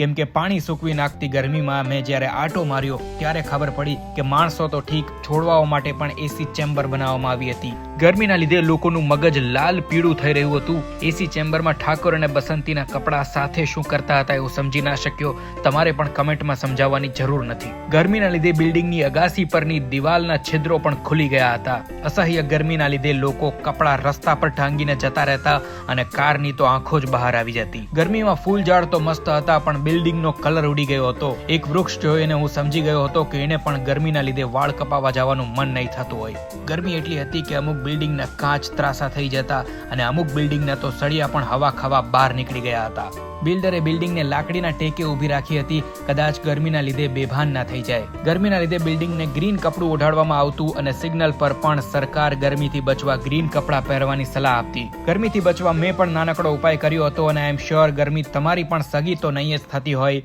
કેમ કે પાણી સૂકવી નાખતી ગરમીમાં મેં જ્યારે આટો માર્યો ત્યારે ખબર પડી કે માણસો તો ઠીક, છોડવાઓ માટે પણ એસી ચેમ્બર બનાવવામાં આવી હતી. ગરમીના લીધે લોકોનું મગજ લાલ પીળું થઈ રહ્યું હતું. એસી ચેમ્બરમાં ઠાકોર અને બસંતીના કપડા સાથે શું કરતા હતા એવું સમજી ના શક્યો. તમારે પણ કમેન્ટમાં સમજાવવાની જરૂર નથી. ગરમીના લીધે બિલ્ડિંગની અગાસી પરની દિવાલના છિદ્રો પણ ખુલી ગયા હતા. અસહ્ય ગરમીના લીધે લોકો કપડા રસ્તા પર ટાંગીને જતા રહેતા અને કારની તો આંખો જ બહાર આવી જતી. ગરમીમાં ફૂલ ઝાડ તો મસ્ત હતા, પણ બિલ્ડિંગનો કલર ઉડી ગયો હતો. એક વૃક્ષ જોઈને હું સમજી ગયો હતો કે એને પણ ગરમીના લીધે વાળ કપાવવા જવાનું મન નહીં થતું હોય. ગરમી એટલી હતી કે અમુક બિલ્ડિંગના કાચ ત્રાસા થઈ જતા અને અમુક બિલ્ડિંગના તો સળિયા પણ હવા ખાવા બહાર નીકળી ગયા હતા. બિલ્ડરે બિલ્ડિંગને લાકડીના ટેકે ઊભી રાખી હતી, કદાચ ગરમીના લીધે બેભાન ના થઈ જાય. ગરમીના લીધે બિલ્ડિંગને ગ્રીન કપડું ઓઢાડવામાં આવતું અને સિગ્નલ પર પણ સરકાર ગરમીથી બચવા ગ્રીન કપડાં પહેરવાની સલાહ આપતી. ગરમીથી બચવા મેં પણ નાનકડો ઉપાય કર્યો હતો અને આઈ એમ શ્યોર ગરમી તમારી પણ સગી તો નહીં જ થતી હોય.